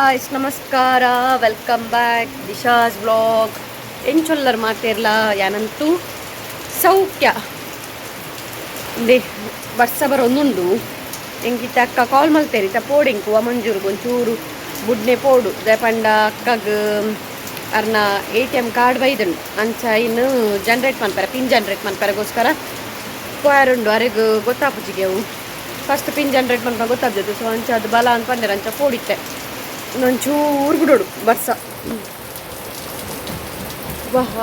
Guys ನಮಸ್ಕಾರ, welcome back ದಿಶಾಸ್ vlog. ಎಂಚೊಲ್ಲರ್ ಮಾತೇರ್ಲ ಯಾನಂತೂ ಸೌಖ್ಯ ಇಂದೇ ವರ್ಷ ಬರೋಂದುಂಡು. ಎಂಗಿತ ಅಕ್ಕ ಕಾಲ್ ಮಲ್ತೇರಿ ಪೋಡಿಂಕು ಮಂಜೂರ್ಗೆ ಒಂಚೂರು ಬುಡ್ನೆ ಪೋಡು ಪಂಡ ಅಕ್ಕಗೆ ಅರ್ನ ATM ಕಾರ್ಡ್ ಬೈದನು ಅಂಚ ಇನ್ನು ಜನ್ರೇಟ್ ಮನ್ಪರೆ ಪಿನ್ ಜನ್ರೇಟ್ ಮನ್ಪರೆಗೋಸ್ಕರ ಪೋಯಾರುಂಡು ಅರೆಗೆ ಗೊತ್ತಾಪುಜಿಗೆ ಅವು ಫಸ್ಟ್ ಪಿನ್ ಜನ್ರೇಟ್ ಮನ್ಪ ಗೊತ್ತಾಗ್ತದೆ. ಸೊ ಅಂಚ ಅದು ಬಲ ಅಂತ ಪಂದರೆ ಅಂಚ ಪೋಡಿತ್ತೆ ಒಂಚೂರು ಬಿಡೋಡು ಬರ್ಸ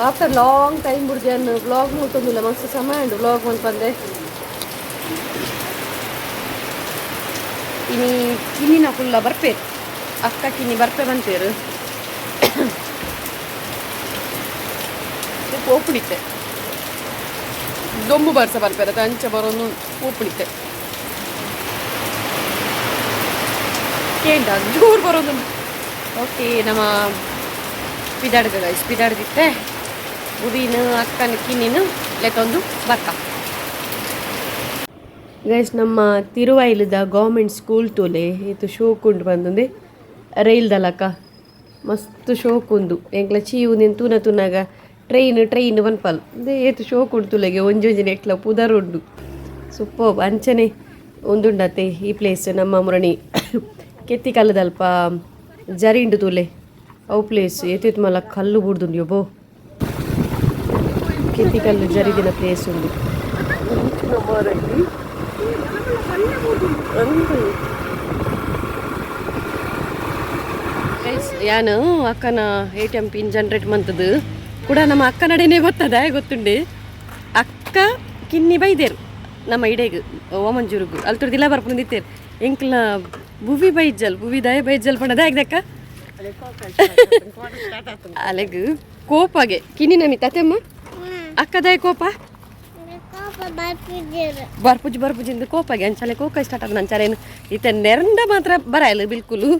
ಆಫ್ಟರ್ ಲಾಂಗ್ ಟೈಮ್ ಬಿಡ್ದೆ ಅನ್ನು ವ್ಲಾಗ್ ನೋಡ್ತೊಂದಿಲ್ಲ. ಮಸ್ತ್ ಸಮಯ ಉಂಡು ವ್ಲಾಗ್ ಮನ್ಪಂದೆ. ಕಿನ್ನಿನ ಫುಲ್ಲ ಬರ್ಪೇರು ಅಕ್ಕ ಕಿನ್ನಿ ಬರ್ಪೆ ಬಂತೇರು ಪೋಪುಡಿತ್ತೆ ದೊಂಬು ಬರ್ಸ ಬರ್ಪೇರ ಅಂಚ ಬರೋನು ಪೋಪುಡಿತ್ತೆ ಕೇಂಡ ಜೋರು ಬರೋದು. ಓಕೆ ನಮ್ಮ ಪಿದಾಡ್ಗ ಗೈಸ್ ಪಿದಾಡ್ದಿತ್ತೆ ಉವಿನ ಅಕ್ಕನ ಕಿನ್ನಿನ ಲೆತ್ತೊಂದು ಬರ್ಕ ಗೈಸ್. ನಮ್ಮ ತಿರುವೈಲದ ಗೌರ್ಮೆಂಟ್ ಸ್ಕೂಲ್ ತೋಲೆ ಇದು ಶೋಕುಂಡು ಬಂದುಂದೆ ರೈಲ್ದಲಕ್ಕ ಮಸ್ತ್ ಶೋಕುಂದು ಎಂಕ್ಲ ಚೀವು ನಿನ್ ತೂನ ತೂನಾಗ ಟ್ರೈನ್ ಬನ್ಪಲ್ ಅದೇ ಏತು ಶೋಕುಂಡು ತುಲೆಗೆ ಒಂಜೊಂಜಿನ ಎಕ್ಲ ಪುದರುಂಡು ಸೂಪರ್ ಅಂಚನೆ ಒಂದುಂಡತ್ತೆ ಈ ಪ್ಲೇಸ್. ನಮ್ಮ ಮುರಣಿ ಕೆತ್ತಿ ಕಲ್ಲದಲ್ಪ ಜರಿಂಡು ತುಲೆ ಅವು ಪ್ಲೇಸ್ ಏತೇತು ಮಲ್ಲ ಕಲ್ಲು ಬುಡ್ದುಂಡು ಯೊಬ್ಬೋ ಕೆತ್ತಿ ಕಲ್ಲು ಜರಿದಿನ ಪ್ಲೇಸ್ ಉಂಡು. ಯಾನು ಅಕ್ಕನ ATM ಪಿನ್ ಜನ್ರೇಟ್ ಮಂತದ್ದು ಕೂಡ ನಮ್ಮ ಅಕ್ಕ ನಡೇನೆ ಗೊತ್ತದ ಗೊತ್ತುಂಡೆ. ಅಕ್ಕ ಕಿನ್ನಿ ಬೈದೇರು ನಮ್ಮ ಇಡೇಗು ಓಮಂಜೂರುಗು ಅಲ್ಲಿ ತುರ್ದಿಲ್ಲ ಬರ್ಕೊಂಡಿತ್ತೇರು ಎಂಕ್ಲ ಬುವಿ ಬೈಜಲ್ ಬುವಿ ದಯ ಬೈಜಲ್ ಪಣದ ಆಗ್ದಕ್ಕ ಅಲೆಗು ಕೋಪಗೆ ಕಿನ್ನಿ ನಮಿ ತತೆಮ್ಮ ಅಕ್ಕ ದಯ ಕೋಪ ಬರ್ಪುಜಿಂದು ಕೋಪಗೆ ಅಂಚಲೆ ಕೋಕ ಸ್ಟಾರ್ಟ್ ಆದ ಅಂಚಾರೇನು ಇತ್ತೆ ನೆರಂಡ ಮಾತ್ರ ಬರಾಯಲ್ಲ ಬಿಲ್ಕುಲು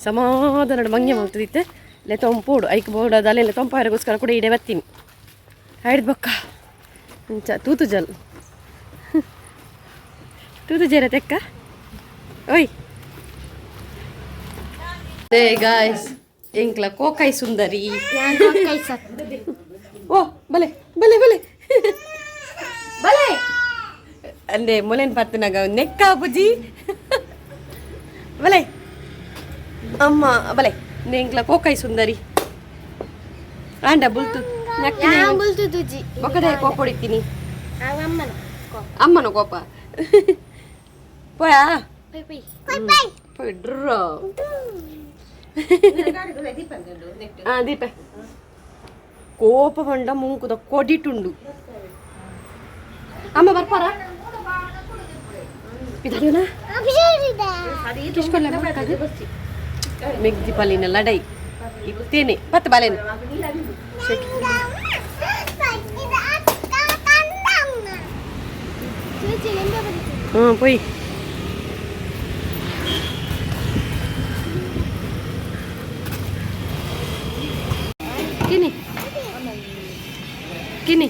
ಸಮಾಧಾನ ಮಂಗೆ ಮಾಡ್ತದಿತ್ತೆ ಲೆ ತೊಂಪೋಡು ಐಕ್ ಬೋರ್ಡ್ ಅದಲ್ಲೆಲ್ಲ ತೊಂಪಾರಿಗೋಸ್ಕರ ಕೂಡ ಇಡೇ ಬರ್ತೀನಿ ಹಿಡ್ದು ಬೊಕ್ಕ ಅಂಚ ತೂತು ಜೇರ ತೆಕ್ಕ ಓಯ್ ದೇ ಗಾಯ್ಸ್ ಎಂಕ್ಲ ಕೋಕಾಯಿ ಸುಂದರಿ ಓ ಬಲೆ ಬಲೆ ಬಲೆ ಬಲೆ ಅಂದೆ ಮೊಲೆನ್ ಪತ್ತನಾಗ ನೆಕ್ಕ ಬುಜಿ ಬಲೆ ಅಮ್ಮ ಬಲೆ ಎಂಕ್ಲ ಕೋಕಾಯಿ ಸುಂದರಿ ಆಂಡ ಬುಲ್ತು ಬೊಕ್ಕದೆ ಕೋಪ ಹೊಡಿತೀನಿ ಅಮ್ಮನ ಕೋಪ ಪೋಯಾ ಪೊಯ್ಡ್ರ ದೀಪ ಕೋಪ ಬಂಡ ಮುಂಕುದ ಕೊಡಿಟುಂಡು ಅಮ್ಮ ಬರ್ಪಾರ ಮೆಗ್ದಿ ಪಾಲಿನ ಲಡೈ ಇತ್ತೇನೆ ಪತ್ತು ಬಾಲೇನು ಪೊಯ್ ಕಿನಿ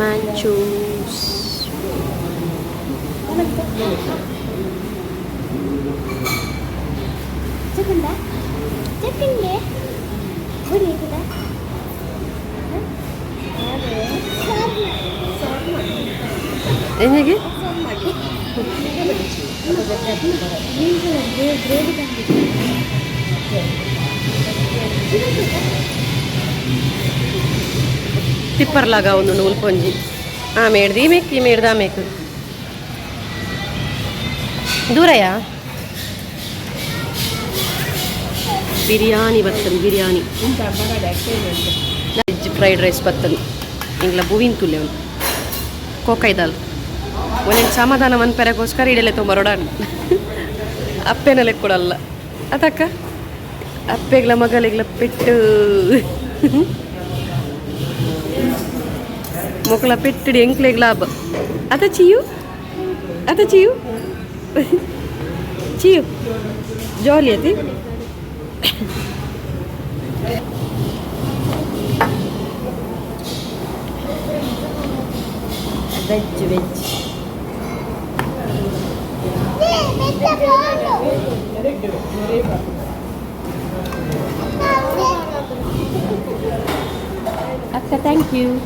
manchus Cekende boleh kita ini lagi tipper laga undu nool ponji meddi mekki medda meku duraya biryani ಬರ್ತದೆ ಬಿರಿಯಾನಿ ವೆಜ್ ಫ್ರೈಡ್ ರೈಸ್ ಬರ್ತದೆ ಇಂಗ್ಲ ಬುವಿನ ತುಲೆ ಅವನು ಕೋಕೈದಾಲ್ ಒಂದೇನು ಸಮಾಧಾನ ಮನ್ಪೆರಗೋಸ್ಕರ ಇಡಲೆ ತೊಂಬರೋಡ ಅಪ್ಪೆನಲೆ ಕೊಡಲ್ಲ ಅದಕ್ಕ ಅಪ್ಪೆಗ್ಲ ಮಗಲಿಗ್ಲ ಪೆಟ್ಟು मोकला पेट्टडी एंकले ग्लाब आता चियू चियू जॉली आती वेज अक्का थैंक यू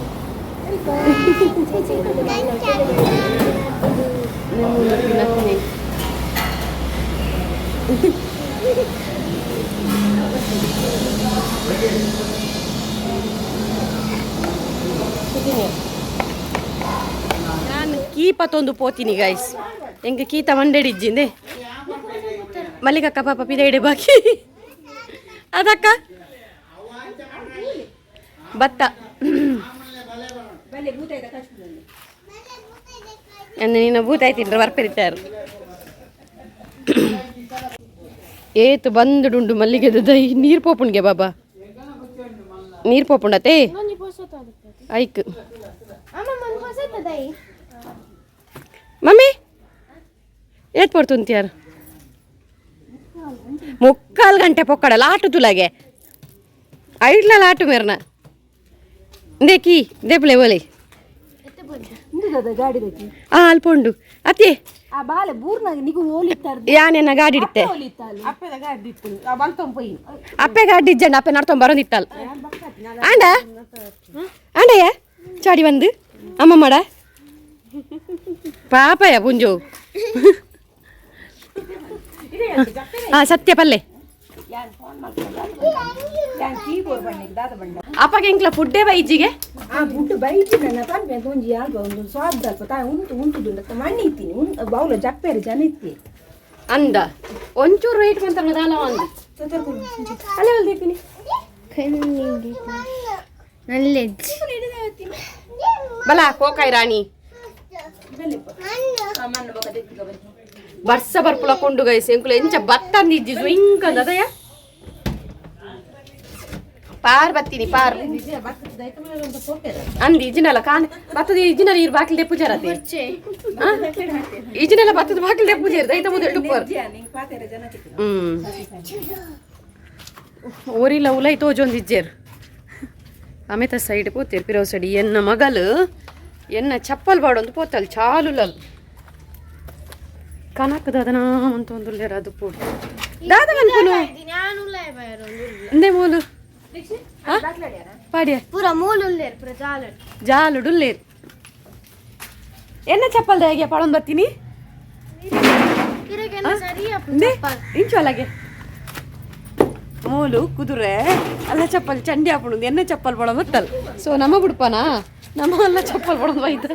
ನಾನು ಕೀಪತ್ತೊಂದು ಪೋತೀನಿ ಗೈಸ್ ಹೆಂಗೆ ಕೀತ ಮಂಡಡಿಜ್ಜಿಂದೆ ಮಲ್ಲಿಕಕ್ಕ ಪಾಪ ಪಿದೈಡೆ ಬಾಕಿ ಅದಕ್ಕ ಭತ್ತ ನೀನು ಭೂತಾಯ್ತಿನ್ರ ಬರ್ಪೆರಿತಾರು ಏತು ಬಂದುಡುಂಡು ಮಲ್ಲಿಗೆದು ದೈ ನೀರು ಪೋಪುಣ್ಗೆ ಬಾಬಾ ನೀರು ಪೋಪುಂಡತೆ ಐಕ್ ಮಮ್ಮಿ ಏತ್ ಪಡ್ತುಂತ್ಯಾರು 3 ಗಂಟೆ ಪೊಕ್ಕಡ ಲಾಟು ತುಲಾಗೆ ಐಡ್ಲ ಲಾಟು ಮೇರ್ನ ದೇಕಿ ದೇಪ್ಲೆ ಬೋಲೆ ಅಲ್ಪುಂಡು ಅತ್ತೆ ಯಾನೆನ್ನ ಗಾಡಿ ಇಡ್ತೆ ಅಪ್ಪೆ ಗಾಡಿ ಇಜ್ಜಂಡ ಅಪ್ಪೆ ನಡ್ತೊಂಡ್ ಬರೋದಿತ್ತಲ್ಲ ಆಂಡ ಆಂಡಯ್ಯ ಚಾಡಿ ಬಂದು ಅಮ್ಮ ಮಾಡ ಪಾಪಯ್ಯ ಪುಂಜು ಸತ್ಯ ಪಲ್ಲೆ ಅಪ್ಪಗೆ ಇಂಕ್ಲ ಫುಡ್ಡೇ ಬೈಜಿಗೆ ಫುಡ್ ಬೈಜಿ ನನ್ನ ತಂಪೆ ಒಂಜಿ ಆಲ್ಬ ಒಂದು ಸ್ವಾದ ಅಲ್ಪ ತಾ ಉಂಟುದು ಮಣ್ಣಿ ಇತ್ತೀನಿ ಬೌಲ ಜಪ್ಪೇರಿ ಜನ ಇತ್ತಿ ಅಂದ ಒಂಚೂರು ರೇಟ್ ಬಂತ ದಾಲ ಒಂದು ಅಲ್ಲೇ ಹೊಲ್ದಿರ್ತೀನಿ ಬಲ ಕೋಕಾಯಿ ರಾಣಿ ಬರ್ಸ ಬರ್ಪುಲ ಕೊಂಡು ಗೈಸ್ ಎಂಕುಲ ಎಂಚ ಭತ್ತ ಅಂದಿಜ್ಜಿ ಸ್ವಿಂಕಂದ ಅದಯ್ಯ ಪಾರ್ ಬತ್ತೀನಿ ಪಾರ್ ಅಂದಿ ಇಜಿನಲ್ಲ ಕಾನ್ ಭತ್ತದ ಇಜಿನಲ್ಲ ಇರ್ ಬಾಕಿಲ್ ದೆ ಪೂಜಾರತೆ ಇಜಿನಲ್ಲ ಭತ್ತದ ಬಾಕಿಲ್ ದೆ ಪೂಜಾರ ದೈತ ಮುದೆ ಡುಪ್ಪರ್ ಓರಿಲ್ಲ ಉಲೈ ತೋಜೊಂದಿಜ್ಜೇರು ಆಮೇತ ಸೈಡ್ ಪೋತೇರು ಪಿರವ್ ಸೈಡ್ ಎನ್ನ ಮಗಲು ಎನ್ನ ಚಪ್ಪಲ್ ಬಾಡೊಂದು ಪೋತಲ್ ಚಾಲುಲಲ್ ಕನಕ ದಾದನ ಅಂತ ಒಂದುಲ್ಲೇರ ಅದು ಪೋಡು ದಾದ ಮನ್ಪುನು ಇಂದೇ ಮೂಲು ಪಾಡ್ಯ ಪೂರ ಮೂಲುಲ್ಲೇರ್ ಪೂರ ಜಾಲುಡುಲ್ಲೇರ್ ಎನ್ನ ಚಪ್ಪಲ್ ಹೇಗೆ ಪಳೊಂದು ಬರ್ತೀನಿ ಇಂಚು ಅಲ್ಲಗೆ ಮೂಲು ಕುದುರೆ ಅಲ್ಲ ಚಪ್ಪಲ್ ಚಂಡಿ ಹಾಕೊಂಡು ಎನ್ನ ಚಪ್ಪಲ್ ಪಳ ಬತ್ತಲ್ ಸೊ ನಮ್ಮ ಗುಡ್ಪನಾ ನಮ್ಮ ಎಲ್ಲ ಚಪ್ಪಲ್ ಪಡೋದು ಬೈತ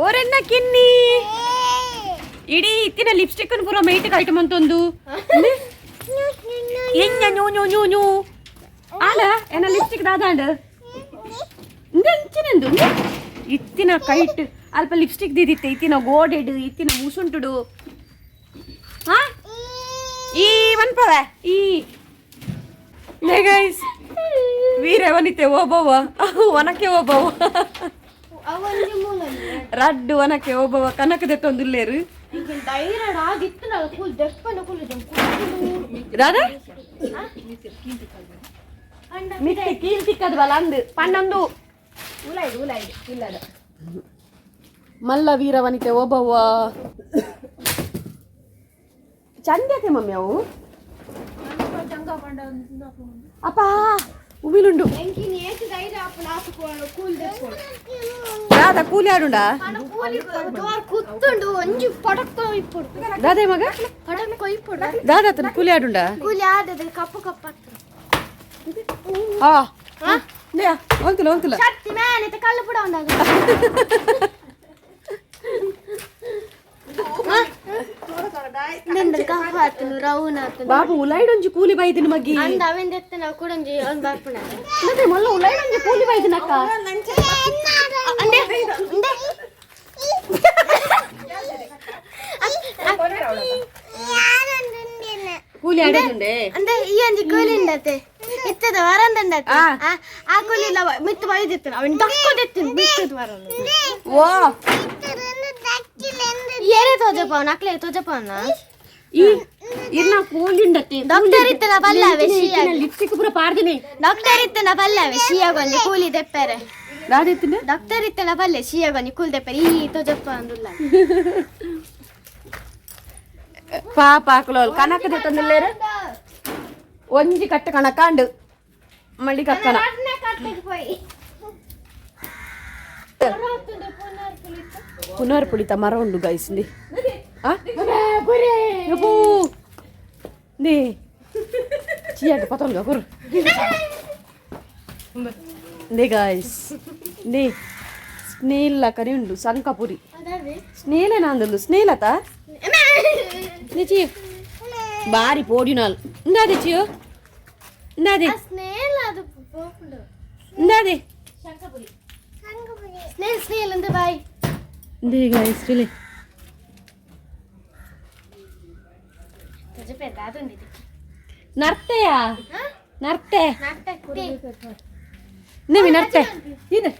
ಓರೆನ್ನ ಕಿನ್ನಿ ಇಡೀ ಇತ್ತಿನ ಲಿಪ್ಸ್ಟಿಕ್ ಪೂರ ಮೈಟಿಗೆ ಐಟಮ್ ಅಂತೊಂದು ಎಂಜ ನ್ಯೂ ನ್ಯೂ ನ್ಯೂ ನ್ಯೂ ಆಲ ಏನ ಲಿಪ್ಸ್ಟಿಕ್ ದಾದಾಂಡ್ ಇಂಚಿನಂದು ಇತ್ತಿನ ಕೈಟ್ ಅಲ್ಪ ಲಿಪ್ಸ್ಟಿಕ್ ದಿದಿತ್ತೆ ಇತ್ತಿನ ಗೋಡೆಡು ಇತ್ತಿನ ಮುಸುಂಟುಡು ಹಾ ಈ ಮನ್ಪವ ಈ ಗೈಸ್ ವೀರ ವನಿತೆ ಓಬವ್ವ ಒನಕೆ ಓಬವ್ವ ರಡ್ಡು ಒನಕೆ ಓಬವ್ವ ಕನಕದೆ ತೊಂದುಲ್ಲೇರು ದಾದಾ ಮಿತ್ತೆ ಕೀಲ್ ತಿಕ್ಕದ ಬಲ ಅಂದು ಪಣ್ಣಂದು ಮಲ್ಲ ವೀರ ವನಿತೆ ಓಬವ್ವ ಚಂದತೆ ಮಮ್ಮಿ ಅವು ಅಪ್ಪ ಉಮಿಲುಂಡು ದಾದಾ ಕೂಲಿ ಆಡುಂಡ ದಾದೇ ಮಗ ದಾದಾ ತನ ಕೂಲಿ ಆಡುಂಡ ಹೋಗ್ತಿಲ್ಲ ಹೋಗ್ತಿಲ್ಲ ಬಾಬು ಉಲಾಯ್ಡೊಂಜಿ ಕೂಲಿ ಬೈದಿನ ಮಗ್ಗಿ ಮಲ್ಲ ಉಲಾಯ್ಡೊಂಜಿ ಕೂಲಿ ಬೈದಿನ ಅಕ್ಕ ಕೂಲಿ ಆಡೋದುಂಡೆ ಅಂದ್ರೆ ಈ ಒಂಜಿ ಕೂಲಿ ಉಂಡತೆ ಇತ್ತದ ವರಂದಂಡ ಆ ಕೂಲಿಲ್ಲ ಮಿತ್ತು ಬೈದಿತ್ತು ಅವನ್ ದಕ್ಕೋದಿತ್ತು ಬಿತ್ತದ ವರಂದ ಓ ಏನೇ ತೋಜಪ್ಪ ನಕ್ಲೆ ತೋಜಪ್ಪನ ಈ ಇರ್ನ ಕೂಲಿಂಡತಿ ಡಾಕ್ಟರ್ ಇತ್ತನ ಬಲ್ಲವೆ ಶಿಯಾ ಲಿಪ್ಸ್ಟಿಕ್ ಪೂರ ಪಾಡ್ದಿನಿ ಡಾಕ್ಟರ್ ಇತ್ತನ ಬಲ್ಲವೆ ಶಿಯಾಗೊಂದು ಕೂಲಿ ದೆಪ್ಪರೆ ರಾದಿತ್ತಿನ ಡಾಕ್ಟರ್ ಇತ್ತನ ಬಲ್ಲೆ ಶಿಯಾಗೊಂದು ಕೂಲಿ ದೆಪ್ಪರೆ ಈ ತೋಜಪ್ಪ ಅಂದುಲ್ಲ ಪಾಪ ಹಾಕಲೋಲ್ ಕನಕದ ತಂದಲ್ಲೇರ ಒಂಜಿ ಕಟ್ಟ ಕಣಕಾಂಡು ಮಳ್ಳಿ ಕಕ್ಕನ ಪುನರ್ ಪುಳಿತ ಮರ ಉಂಡು ಗೈಸ್ಲಿ ನೇ ಚಿಯಾಗ ಪತೊಂಗ ಕುರು ನೇ ಗೈಸ್ ನೇ ಸ್ನೇಲ್ ಕರಿ ಉಂಡು ಸಂಕಪುರಿ ಸ್ನೇಲೇನ ಅಂದಲು ಸ್ನೇಲತ ನಿಚಿ ಬಾರಿ ಪೋಡಿನಾಲ್ ಇಂದಾದೆ ಚಿಯೋ ಇಂದಾದೆ ಸ್ನೇಲ್ ಅದು ಪೋಪುಂಡು ಇಂದಾದೆ ಶಂಕಪುರಿ ಸ್ನೇಲ್ ಸ್ನೇಲ್ ಅಂದ ಬಾಯ್ ದೇ ಗೈಸ್ ರಿಲೆ ತಜಪೆ ದಾದುಂಡಿದೆ ನರ್ತೆಯ ನರ್ತೆ ನಾಟಕ ನೇಮಿ ನರ್ತೆ ಇದೆ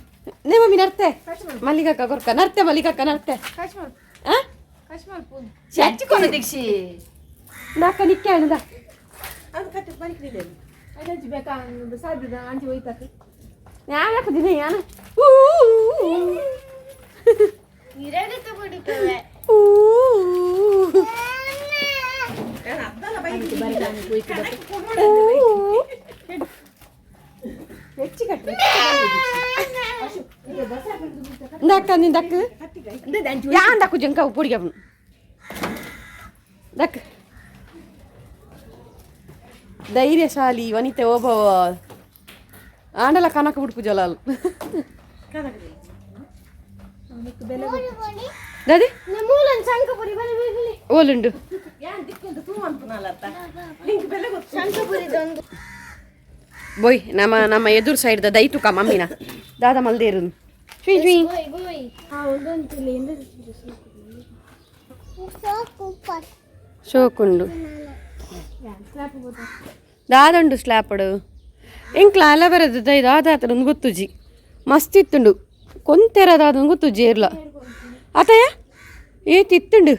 ನೇಮಿ ನರ್ತೆ ಮಲ್ಲಿಕಕ್ಕ ಕೊರ್ಕ ನರ್ತೆ ಮಲ್ಲಿಕಕ್ಕ ನರ್ತೆ ಕಶ್ಮಲ್ ಆ ಕಶ್ಮಲ್ ಪೂನ್ ಚಚ್ಚಿಕೊಂಡು ದೀಕ್ಷಿ ನಾಕ ನಿಕ್ಕೆ ಅಣ್ಣದ ಅದು ಕಟ್ಟಿ ಬರಿಕಿದೆ ಅದಕ್ಕೆ ಬೇಕಾ ಸಾಧ್ಯ ಆಂಟಿ ಹೋಯ್ತಾಕ ಯಾಕೆ ದಿನ ಯಾನ ಇರಡೆ ತಗೊಂಡಿದ್ದೇವೆ ಅದಲ್ಲ ಬೈಕ್ ಬರಿದಾನೆ ಹೋಯ್ತು ಹೆಚ್ಚಿ ಕಟ್ಟಿ ದಕ್ಕ ನಿನ್ ದಕ್ಕ ಯಾನ್ ದಕ್ಕು ಜಂಕ ಉಪ್ಪುಡಿಗೆ ಅವನು ದಕ್ಕ ಧೈರ್ಯಶಾಲಿ ವನಿತೆ ಓಬವ ಆಂಡಲ ಕನಕ ಬಿಡ್ಪು ಜಲಾಲು ದಾದಿ ಮೂಲನ್ ಶಂಕಪುರಿ ಬಲಿ ಬಿಲಿ ಓಲುಂಡು ಯಾನ್ ದಿಕ್ಕಿಂದ ತೂ ಅನ್ಪುನಲ್ಲತ್ತ ಬೆಲೆ ಗೊತ್ತು ಶಂಕಪುರಿದೊಂದು ಬೋಯ್ ನಮ್ಮ ಎದುರು ಸೈಡ್ದ ದೈತುಕ ಮಮ್ಮಿನ ದಾದ ಮಲ್ದೇರು ಶ್ರೀ ಶ್ರೀ ಗೋಯ್ ಗೋಯ್ ಹಾ ಒಂದೊಂದು ಇಂದ ಶೋಕುಂಡು ದಾದಂಡು ಸ್ಲ್ಯಾಪಡು ಎಂಕ್ಲ ಅಲ ಬರದು ದೈದು ಆದಾತನ ಗೊತ್ತುಜಿ ಮಸ್ತ್ ಇತ್ತುಂಡು ಕೊಂತೆರದಾದ ಗೊತ್ತುಜಿ ಇರ್ಲ ಆತಯ್ಯ ಏತಿತ್ತುಂಡು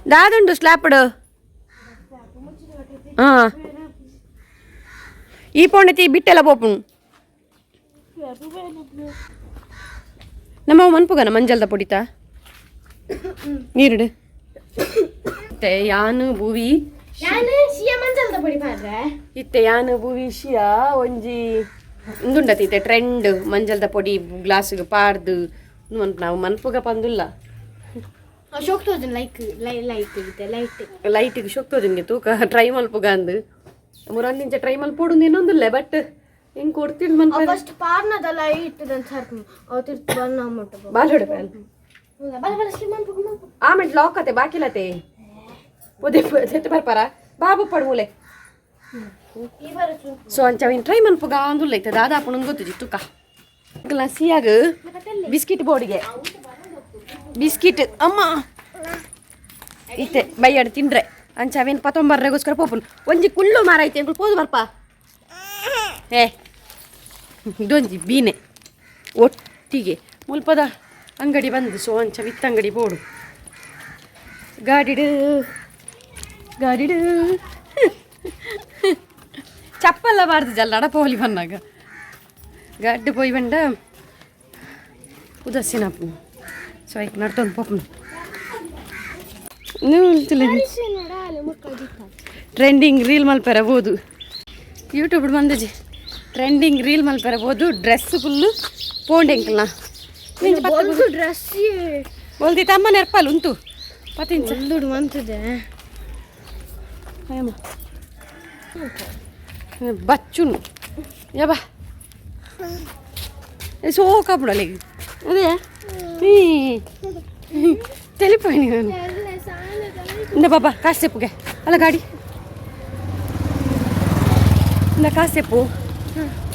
ದಾದಂಡು ಸ್ಲ್ಯಾಪಡು ಹಾಂ ಈ ಪೋಣತಿ ಬಿಟ್ಟೆಲ್ಲ ಪೋಪುಣು ನಮ್ಮ ಮನ್ಪುಗನ ಮಂಜಲ್ದ ಪೊಡಿತಾ ನೀರುಡು ಇತ್ತೆ ಯಾನು ಭೂವಿ ನಾನು ಶಿಯ ಮಂಜಲ್ದ ಪುಡಿ ಮಾಡ್ರೆ ಇತ್ತೆ ಯಾನು ಭೂವಿ ಶಿಯ ಒಂಜಿ ಇಂದುಂಡತಿತ್ತೆ ಟ್ರೆಂಡ್ ಮಂಜಲ್ದ ಪೊಡಿ ಗ್ಲಾಸ್ಗೆ ಪಾಡ್ದು ನಾವು ಮನ್ಪುಗ ಪಂದುಲ್ಲ ಶೋಕ್ತೋದು ಲೈಕ್ ಲೈಟ್ ಇದೆ ಲೈಟ್ ಲೈಟಿಗೆ ಶೋಕ್ತೋದಿಂಗೆ ತೂಕ ಟ್ರೈ ಮಲ್ಪುಗ ಅಂದು ಮುರಂದಿಂಚ ಟ್ರೈ ಮಲ್ಪೋಡು ಏನೊಂದಿಲ್ಲ ಬಟ್ ಹೆಂಗೆ ಕೊಡ್ತಿಲ್ ಮನ್ಪ ಫಸ್ಟ್ ಪಾರ್ನದ ಲೈಟ್ ದಂತ ಸರ್ಕು ಅವತಿರ್ತು ಬಣ್ಣ ಅಮ್ಮಟ ಬಾಲ್ ಹೊಡೆ ಬಲ ಬಲ ಶ್ರೀಮಂತ ಆಮೇಲೆ ಲಾಕ್ ಅತೆ ಬಾಕಿಲತೆ ಪೊದೆ ಸೆತ್ತು ಬರ್ಪಾರ ಬಾಬು ಪಡ್ ಮೂಲೆ ಈ ಬರಚು ಸೊ ಅಂಚವಿನ ಟ್ರೈ ಮನ್ಪುಗ ಅಂದುಲ್ಲ ಐತೆ ದಾದಾ ಪುಣನ್ ಗೊತ್ತಿಜಿ ತೂಕ ಗ್ಲಾಸಿಯಾಗ ಬಿಸ್ಕಿಟ್ ಬೋರ್ಡಿಗೆ ಬಿಸ್ಕಿಟ್ ಅಮ್ಮ ಇತ್ತೆ ಬೈಯಾಡು ತಿಂಡ್ರೆ ಅಂಚವೇನು ಪತ್ತೊಂಬರ್ರೆಗೋಸ್ಕರ ಪೋಪುನ್ ಒಂಜಿ ಕುಳ್ಳು ಮಾರ ಐತೆ ಅಂಕಲ್ ಪೋದು ಬರ್ಪ ಏ ಇದೊಂಜಿ ಬೀನೆ ಒಟ್ಟಿಗೆ ಮುಲ್ಪದ ಅಂಗಡಿ ಬಂದು ಸೊ ಅಂಚ ವಿತ್ ಅಂಗಡಿ ಬೋಡು ಗಾಡಿಡು ಗಾಡಿಡು ಚಪ್ಪಲ್ಲ ಬಾರ್ದು ಜಲ್ಲ ಅಡಪೋಲಿ ಬನ್ನಾಗ ಗಡ್ಡು ಪೋಯಿ ಬಂಡ ಉದಸ್ಸಿನಪ್ಪು ಸೊ ಐಕ್ ನಡ್ತೊಂದು ಪೋಪನು ನೀವು ಟ್ರೆಂಡಿಂಗ್ ರೀಲ್ ಮಲ್ಪೆರಬಹುದು ಯೂಟ್ಯೂಬ್ ಬಂದಜಿ ಟ್ರೆಂಡಿಂಗ್ ರೀಲ್ ಮಲ್ಪೆರಬಹುದು ಡ್ರೆಸ್ ಫುಲ್ಲು ಪೋಂಡೆಂಕಲ್ನ ಡ್ರೆಸ್ ಒಲ್ದಿ ತಮ್ಮ ನೆರ್ಪಲ್ ಉಂಟು ಪತಿಂಚ ದುಡ್ಡು ಮಂತಿದೆ ಅಯ್ಯಮ್ಮ ಬಚ್ಚುನು ಯಬಾ ಸೋಕಾಬಿಡಲ್ಲ ಈಗ ಅದೇ తెలిపోయి ఇందా బాబా కాసేపుగా అలా గాడి ఇందా కాసేపు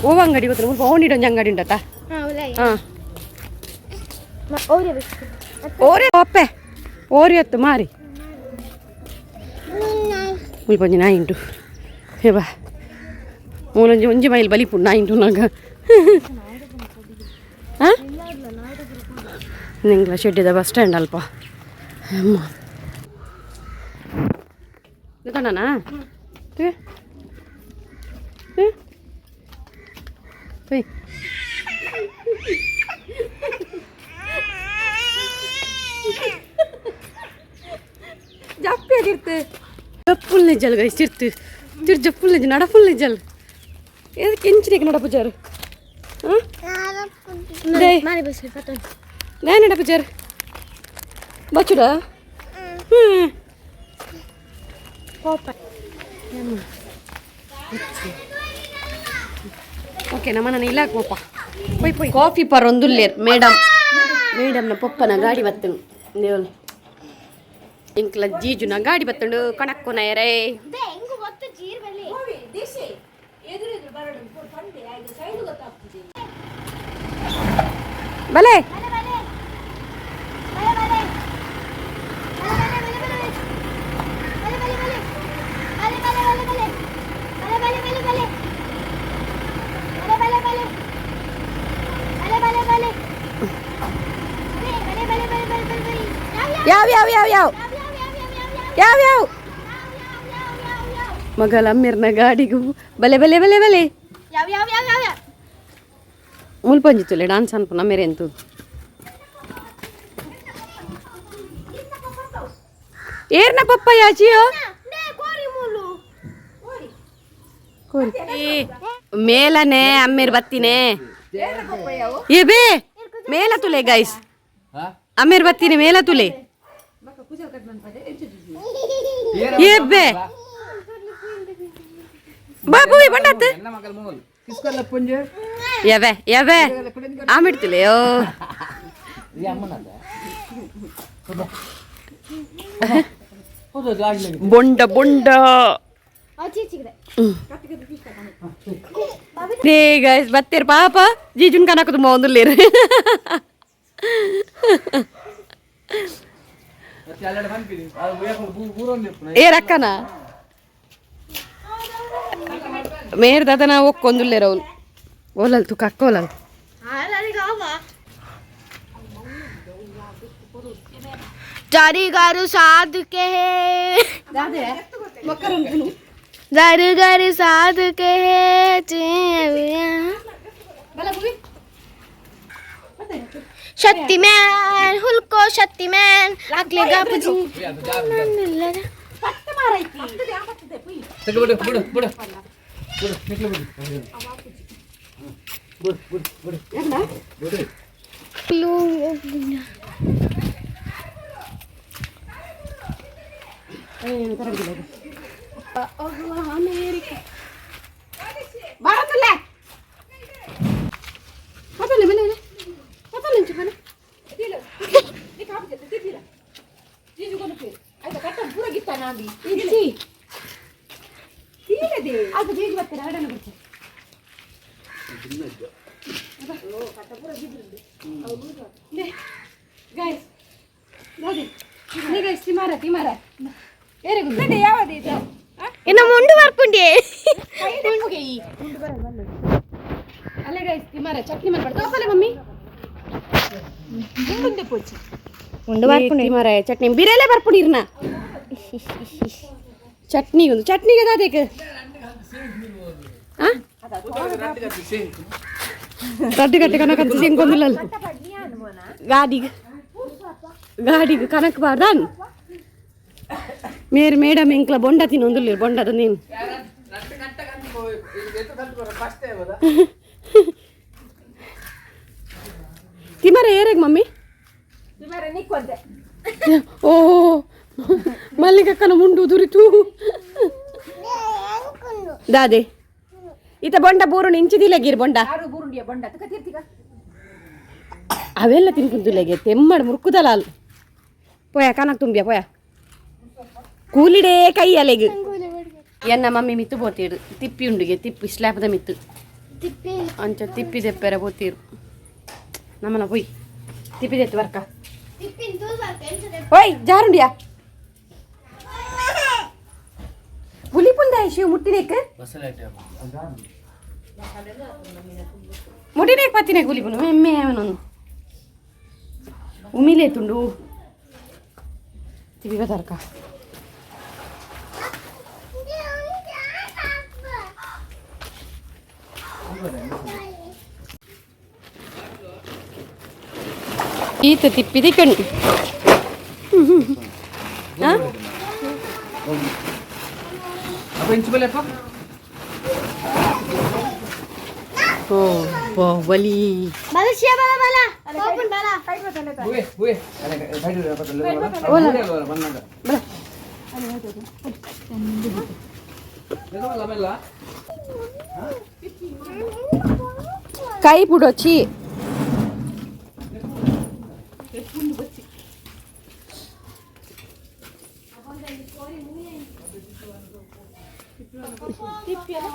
ఓ అంಗಡಿ ಗೊತ್ತು ಓಣಿಡೊಂದು ಅಂಗಡಿ ಉಂಟತ್ತ ಹಾಂ ಓರೆ ಒಪ್ಪೆ ಓರಿ ಹೊತ್ತು ಮಾರಿ ಮುಲ್ಪೊಂಜಿ ನಾಯಿ ಉಂಟು ಹೇ ಬಾ ಮೂಲೊಂಜಿ ಒಂಜಿ ಮೈಲ್ ಬಲಿಪುಂಡು ನಾಯಿಂಟು ನಂಗೆ ಹಾಂ ನಿಂಗ್ಲ ಶೆಡ್ಡಿದ ಬಸ್ ಸ್ಟ್ಯಾಂಡ್ ಅಲ್ಪ ಅಮ್ಮ ಕಣ್ಣನಾ ಜಪ್ಪಿಯಾಗಿರ್ತೆ ಜಪ್ಪುಲ್ ನಿಜಲ್ ಗೈಸ್ ತಿರ್ತು ತಿರ್ ಜಪ್ಪುಲ್ ನಿಜ ನಡಪುಲ್ ನಿಜಲ್ ಏದಕ್ಕೆ ಎಂಚಿನಿಗೆ ನಡಪುಜಾರು ನಾನು ನಡಪುಜಾರು ಬಚ್ಚುಡ ಓಕೆ ನಮ್ಮನ್ನ ಇಲ್ಲಾಕ ಪಪ್ಪ ಪೊಯ್ ಪೊಯ್ ಕಾಫಿ ಪರ್ ಒಂದುಲ್ಲೇರ್ ಮೇಡಮ್ನ ಪಪ್ಪನ ಗಾಡಿ ಬತ್ತನು ದೇವಲ್ ಇಂಕ್ಲ ಜೀಜುನ ಗಾಡಿ ಬತ್ತಂಡು ಕಣಕ್ಕು ನಯರೇ ಬಲೆ ಯಾವ ಮಗಳ ಅಮ್ಮಿರ್ನ ಗಾಡಿಗೂ ಬಲೆ ಬಲೆ ಬಲೆ ಬಲೆ ಮುಲ್ಪಂಜಿತ್ತುಲೆ ಡಾನ್ಸ್ ಅನ್ಪು ನಮ್ಮೇರೆ ಅಂತು ಏರ್ನ ಪಪ್ಪ ಯಾಚಿಯೋ ಮೇಲನೆ ಅಮ್ಮೇರ್ ಬತ್ತಿನೇ ಏ ಬೇ ಮೇಲ ತುಲೆ ಗೈಸ್ ಅಮ್ಮೇರ್ ಬತ್ತಿನಿ ಮೇಲ ತುಲೆ ಏಬ್ಬೆ ಬಾಬು ಬಂಡತ್ ಯಾವೆ ಯಾವೆ ಆಮಿಡ್ತಿಲೆಯೋ ಬೊಂಡ ಬೊಂಡ ಗೈಸ್ ಬತ್ತೀರ ಪಾಪ ಜೀಜುನ್ ಕನಕದು ಒಂದುಲ್ಲೇರು ಏ ರಕ್ಕನ ಮೇರ್ ದಾದನ ಒಕ್ಕೊಂದುಲ್ಲೇರ ಅವನು ಓಲಲ್ ತು ಕಕ್ಕ ಓಲಲ್ ಜಾರಿಗಾರು ಸಾಧುಕೆ ಜಾರಿಗಾರು ಸಾಧುಕೆ ಶಕ್ತಿಮ್ಯಾನ್ ಹುಲ್ಕೋ ಶಕ್ತಿಮ್ಯಾನ್ ಆಗ್ಲಿ ಗಾಪುಜಿ ಇನ್ನು ಮುಂಡು ಬರ್ಪುಂಡಿ ಅಲ್ಲೇ ಗೈಸ್ ತಿಮಾರ ಚಟ್ನಿ ಮಾಡ್ಬಾರ್ದು ಮಮ್ಮಿ ಮುಂಡು ಬರ್ಪುಂಡಿ ತಿಮಾರ ಚಟ್ನಿ ಬಿರೇಲೆ ಬರ್ಪುಡಿರ್ನ ಚಟ್ನಿ ಒಂದು ಚಟ್ನಿಗೆ ಅದೇಕೆ ರಡ್ಡಿ ಗಟ್ಟಿ ಕನಕ ಸಿಂಗೊಂದಿಲ್ಲ ಗಾಡಿಗೆ ಗಾಡಿಗೆ ಕನಕ ಬಾರ್ದನ್ ಮೇರ್ ಮೇಡಮ್ ಇಂಕ್ಲ ಬೊಂಡ ತಿನ್ನೊಂದುಲ್ಲ ಬೊಂಡದ ನೀನು ತಿಮರ ಏರೆಗ್ ಮಮ್ಮಿ ಓ ಮಲ್ಲಿಕಕ್ಕನ ಮುಂಡು ದುರಿತು ದಾದೆ ಈತ ಬೊಂಡ ಬೂರುಂಡು ಇಂಚಿದಿಲ್ಲಗಿರ್ ಬೊಂಡ ಅವೆಲ್ಲ ತಿನ್ಕುಂದುಲೆಗೆ ತೆಮ್ಮಡ್ ಮುರುಕುದಲ್ಲ ಅಲ್ಲಿ ಪೋಯ ಕನಕ್ ತುಂಬ್ಯಾ ಪೋಯ ಕೂಲಿಡೇ ಕೈ ಅಲೆಗೆ ಎನ್ನ ಮಮ್ಮಿ ಮಿತ್ತು ಬೋತೀರು ತಿಪ್ಪಿ ಉಂಡಿಗೆ ತಿಪ್ಪಿ ಸ್ಲ್ಯಾಪದ ಮಿತ್ತು ಅಂಚ ತಿಪ್ಪಿ ತೆಪ್ಪೆರ ಬೋತೀರು ನಮ್ಮನ ಪೊಯ್ ತಿಪ್ಪಿ ತೆತ್ತು ಬರ್ಕ ಓಯ್ ಜಾರುಂಡಿಯಾ ಹುಲಿ ಪುಂದೆ ಶಿವ ಮುಟ್ಟಿನೇಕ ಮುಟ್ಟಿನೇಕ ಪತ್ತಿನೇ ಕೂಲಿ ಬನು ಎಮ್ಮೆ ಅವನೊಂದು ಉಮಿಲೇ ತುಂಡು ತಿವಿ ಬದರ್ಕ ಈತ ತಿಪ್ಪಿದೆ ಕಣ್ಣು ಬಲಿ ಕೈ ಬಿಡೋಚಿ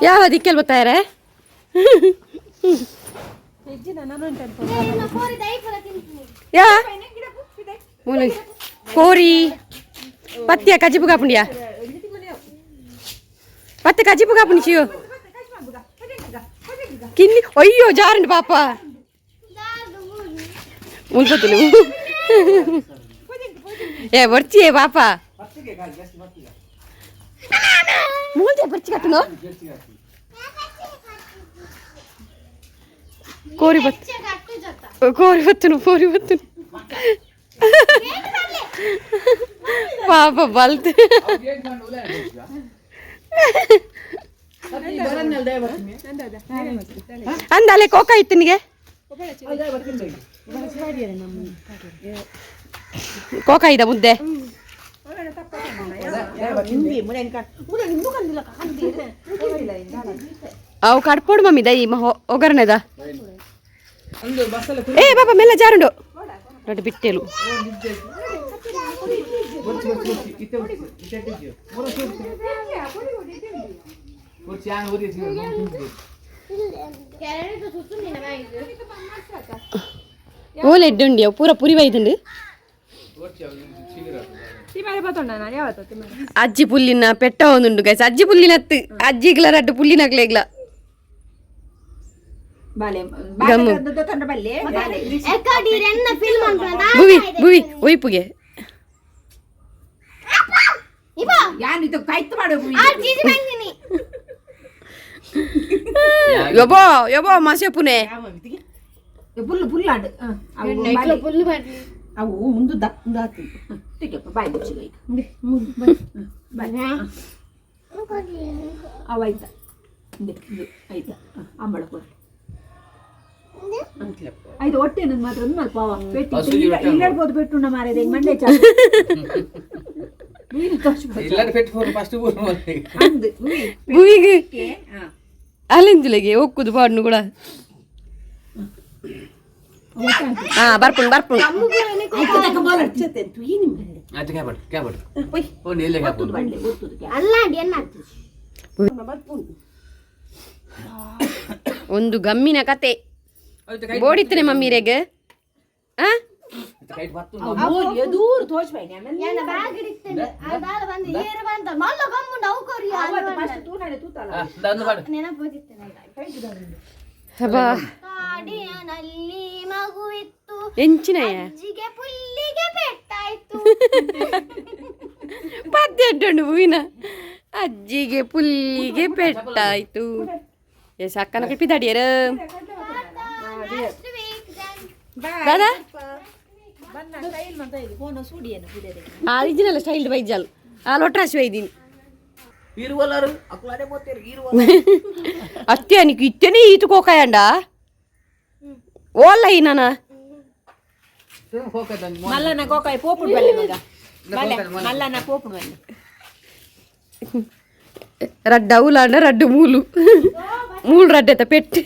ಯಾವ ದಿಕ್ಕಲ್ಲಿ ಬರ್ತಾರೆ ಯಾ ಕೋರಿ ಪತ್ಯ ಕಜಿಪುಗ ಪುಂಡಿಯಾ ಪತ್ತೆ ಕಜಿಪುಗ ಪುಂಡಿ ಚಿಯೋ ಕಿನ್ನಿ ಅಯ್ಯೋ ಜಾರಂಡು ಪಾಪ ಉಳ್ಕೊತೀನಿ ಏ ಬರ್ಚಿಯೇ ಪಾಪ ಮೂಲ್ದೆ ಬರ್ಚಿ ಕಟ್ಟನು ಕೋರಿ ಬತ್ತನು ಪಾಪ ಬಲ್ತ್ ಅಂದಲೆ ಕೋಕ ಇತ್ತು ನಿಗೆ ಕೋಕ ಇದ ಮುದ್ದೆ ಅವು ಕಡ್ಪೋಡು ಮಮ್ಮಿ ದೈ ಒಗರ್ನೆದ ಏ ಬಾಬಾ ಮೆಲ್ಲ ಜಾರುಂಡು ನೋಡಿ ಬಿಟ್ಟೆಲು ಓಲೆ ಎಡ್ಡುಂಡಿ ಅವು ಪೂರ ಪುರಿ ವೈದುಂಡು ಅಜ್ಜಿ ಪುಲ್ಲಿನ ಪೆಟ್ಟ ಒಂದುಂಡು ಗೈಸ್ ಅಜ್ಜಿ ಪುಲ್ಲಿನತ್ತು ಅಜ್ಜಿಗ್ಲ ರಡ್ಡು ಪುಲ್ಲಿನಗ್ಲೇಗ್ಲ ಬುವಿ ಬುವಿ ಒಯ್ಪುಗೆ ಯಬೋ ಯಬೋ ಮಾಸೆ ಪುನೆ ಅವು ಮುಂದೆ ದಾತಿ ಬಾಯ್ ಮುಚ್ಚಿ ಅವಾಯ್ತಾ ಆಯ್ತಾ ಅಂಬಳ ಆಯ್ತು ಹೊಟ್ಟೆ ನನ್ನ ಮಾತ್ರ ಒಂದು ಮಲ್ಪ ಪೆಟ್ಟು ಇಲ್ಲಾಡ್ಬೋದು ಪೆಟ್ಟು ಮಾರೇದ ಮಂಡೆ ಚಾಲು ಅಲ್ಲಿಂದಿಲೆಗೆ ಹೋಗುದು ಬಾಡ್ನು ಕೂಡ ಬರ್ಪುಣ್ ಒಂದು ಗಮ್ಮಿನ ಕತೆ ಬೋಡಿತ್ತನೆ ಮಮ್ಮಿರೆಗೆ ಎಂಚಿನಯ್ಯ ಪದ್ಯಡ್ಡು ಹೂವಿನ ಅಜ್ಜಿಗೆ ಪುಲ್ಲಿಗೆ ಪೆಟ್ಟಾಯ್ತು ಎಸ್ ಅಕ್ಕನ ಕಟ್ಟಿದಾಡಿಯರ ದಾದಾ ಆರಿಜಿನಲ್ ಸ್ಟೈಲ್ ಬೈಜಾಲ್ ಆ ಲೊಟ್ರಾಸಿ ವೈದೀನಿ ಅತ್ತೆ ಅನಿಕು ಇತ್ತೇನೆ ಈತು ಕೋಕಾಯಂಡ ಓಲ್ಲ ಈ ನಾನ ಮಲ್ಲನ ಕೋಕಾಯಿ ಪೋಪುಡು ಬಲ್ಲೆ ಮಗ ಮಲ್ಲನ ಪೋಪುಡು ಬಲ್ಲೆ ರಡ್ಡ ಉಲಾಂಡ ರಡ್ಡು ಮೂಲು ರಡ್ಡೆತ ಪೆಟ್ಟು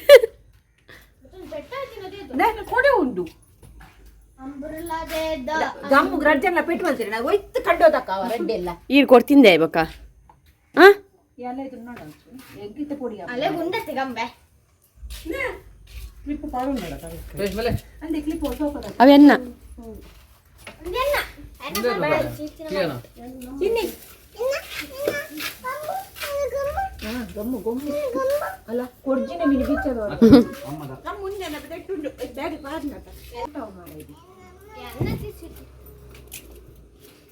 ಕೊಡೆ ಉಂಡು ಗಮ್ಮು ರಡ್ಡೆಲ್ಲ ಪೆಟ್ಟು ಬಂತೀರಿ ನಾವು ಒಯ್ತು ಕಡ್ಡೋದಕ್ಕ ಅವ ರಡ್ಡೆಲ್ಲ ಈರು ಕೊಡ್ತಿಂದೆ ಬಕ್ಕ ಎಲ್ಲ ಇದು ನೋಡ ಎಗ್ಗಿತ ಪೊಡಿ ಅಲೆ ಗುಂಡತ್ತೆ ಗಂಬೆ ಕ್ಲಿಪ್ ಪಾರುಂಡ ಅಂದೆ ಕ್ಲಿಪ್ ಸೋಪದ ಅವೆನ್ನ ಚಿನ್ನಿ ಗಮ್ಮು ಗಮ್ಮು ಅಲ್ಲ ಕೊರ್ಜಿನ ಮೀನು ಬಿಚ್ಚದ ನಮ್ಮ ಮುಂಜಾನೆ ಬೆಟ್ಟುಂಡು ಬ್ಯಾಗ್ ಬಾರ್ನಟ ಎಂತವ ಮಾಡಿದಿ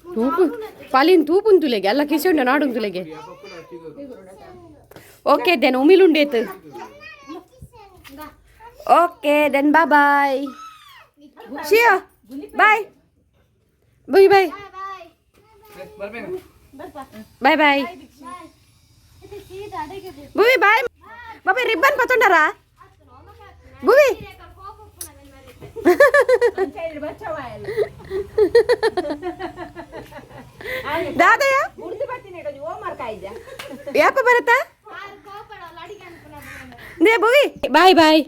ತೂಪು ಪಾಲಿನ ತೂಪುನ್ ತುಲೆಗೆ ಎಲ್ಲ ಕಿಸೆಂಡ ನಾಡುನ್ ತುಲೆಗೆ ಓಕೆ ದೆನ್ ಉಮಿಲುಂಡೇತು ಓಕೆ ದೆನ್ ಬಾಯ್ ಶಿಯಾ ಬಾಯ್ ಬುಯ್ ಬಾಯ್ ಬಾಯ್ ಬಾಯ್ ಬುವಿ ಬಾಯ್ ಬಾಬಾ ರಿಬ್ಬನ್ ಪತ್ತೊಂಡಾರಾ ಬುವಿ ದಾದಯ್ಯ ಯಾಪ ಬರುತ್ತಾ ನೇ ಬುವಿ ಬಾಯ್ ಬಾಯ್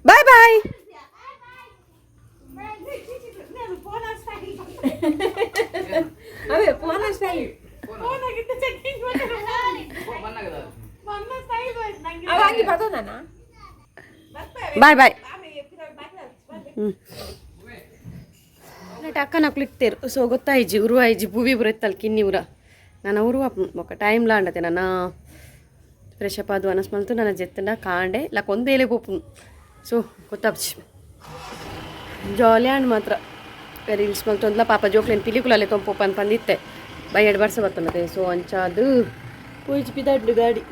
ಬಾಯ್ ಬಾಯ್ ಅವೇ ಫೋನ್ ಸ್ಟೈಲ್ ಅವಾಗಿ ಬರ್ತದಾನ ಬಾಯ್ ಬಾಯ್ ಅಕ್ಕ ಕ್ಲಿಕ್ತೇರು ಸೊ ಗೊತ್ತಾಯ್ಜಿ ಉರುವ ಐಜಿ ಭೂವಿ ಬರುತ್ತಲ್ಲ ಕಿನ್ನಿ ನಾನು ಉರುವ ఒక టైం లాండతే ನನ್ನ ಫ್ರೆಶ್ ಅಪ್ ಅದು ಅನಸ್ಮಲ್ತು ನನ್ನ ಜೆತ್ತಂಡ ಕಾಂಡೆ ಲಕ್ಕೊಂದೇಲೆ ಪೋಪು ಸೊ ಗೊತ್ತಾಪ್ಚಿ ಜಾಲಿ ಅಂಡ್ ಮಾತ್ರ ರೀಲ್ಸ್ ಮಲ್ತೊಂದ್ಲ ಪಾಪ ಜೋಕ್ಲೇನು ಪಿಲಿಕುಲಲ್ಲೇ ತೊಂಪೋಪ ಅಂತ ಬಂದಿತ್ತೆ ಬೈ 2 ವರ್ಷ ಬರ್ತದೆ ಸೊ ಅಂಚಾದು ಪೂಜ್ ಬಿದ್ದಾಡ್ಲು ಗಾಡಿ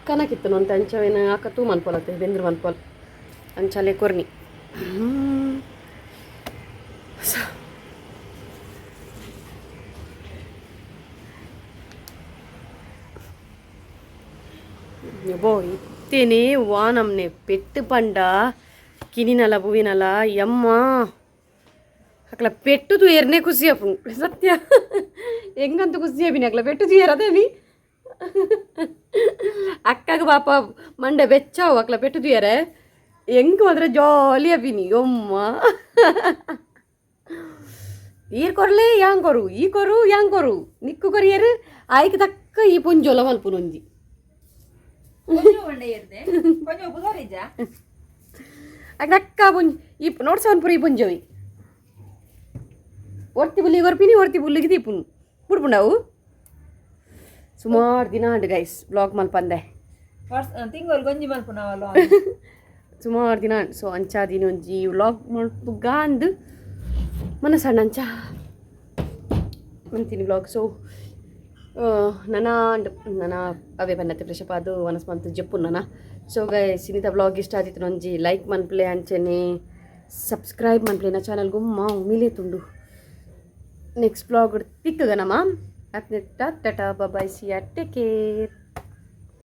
ಕನಕಿತ್ತು ಅಂತ ಅಂಚವೇನ ಅಕ್ಕ ತೂ ಮನ್ಪೋಲತ್ತೆ ಬೆಂದ್ರು ಮನ್ಪೋಲ್ ಅಂಚಾಲೆ ಕೊರ್ನಿ ಬೋ ಇತ್ತೇನೆ ವಾ ನಮ್ನೆ ಪೆಟ್ಟು ಪಂಡ ಕಿನಿನಲ ಬುವಿನಲ ಯಮ್ಮ ಅಕ್ಲ ಪೆಟ್ಟುದು ಎರನೇ ಖುಷಿ ಅಪ್ಪು ಸತ್ಯ ಹೆಂಗಂತ ಖುಷಿ ಅಭಿನಿ ಅಕ್ಲ ಪೆಟ್ಟುದು ಅದೇವಿ ಅಕ್ಕಗ ಪಾಪ ಮಂಡೆ ಬೆಚ್ಚಾವು ಅಕ್ಲ ಪೆಟ್ಟುದು ಹೆಂಗೆ ಹೋದ್ರೆ ಜಾಲಿ ಅಭಿನಿ ಯಮ್ಮ ಈರ್ ಕೊರ್ಲೆ ಯಾಂಗ್ ಕೊರು ಈ ಕೊರು ಯಾಂಗ್ ಕೊರು ನಿಕ್ಕು ಕೊರಿಯರು ಆಯ್ಕೆ ತಕ್ಕ ಈ ಪುಂಜೋಲ ಮಲ್ಪುನೊಂಜಿ ಅಕ್ಕ ಪುಂಜ್ ಈ ನೋಡ್ಸವನ್ ಪುರಿ ಪುಂಜವಿ ಒರ್ತಿ ಬುಲ್ಲಿ ಗೊರ್ಪಿನಿ ಒರ್ತಿ ಬುಲ್ಲಿಗೆ ದೀಪುನು ಬಿಡ್ಪುಂಡವು ಸುಮಾರು ದಿನ ಅಂಡ್ ಗೈಸ್ ಬ್ಲಾಗ್ ಮಲ್ಪಂದೆ ತಿಂಗಳು ಗಂಜಿ ಮಲ್ಪುನವಲ್ಲ ಸುಮಾರು ದಿನ ಸೊ ಅಂಚಾದಿನ ಒಂಜಿ ವ್ಲಾಗ್ ಮಲ್ಪುಗ ಅಂದು ಮನಸ್ಸಣ್ಣ ಅಂಚ ಅಂತೀನಿ ವ್ಲಾಗ್ ಸೊ ನನ್ನ ಅವೇ ಬನ್ನತ್ತೆ ಫ್ರೆಶ್ ಅಪ್ ಅದು ಮನಸ್ಸು ಜಪ್ಪು ನನ್ನ ಸೊ ಗೈಸ್ ಇನ್ನಿತ ವ್ಲಾಗ್ ಇಷ್ಟ ಆದಿತ್ತು ನೊಂಜಿ ಲೈಕ್ ಮನ್ಪ್ಲೆ ಅಂಚನೆ ಸಬ್ಸ್ಕ್ರೈಬ್ ಮನ್ಪ್ಲೆ ನಾ ಚಾನಲ್ಗೂ ಮಿಲೆ ತುಂಡು ನೆಕ್ಸ್ಟ್ ಬ್ಲಾಗ್ ತಿಕ್ಕಗ ನಮ್ಮ ಅತ್ನೆ tata bye see take care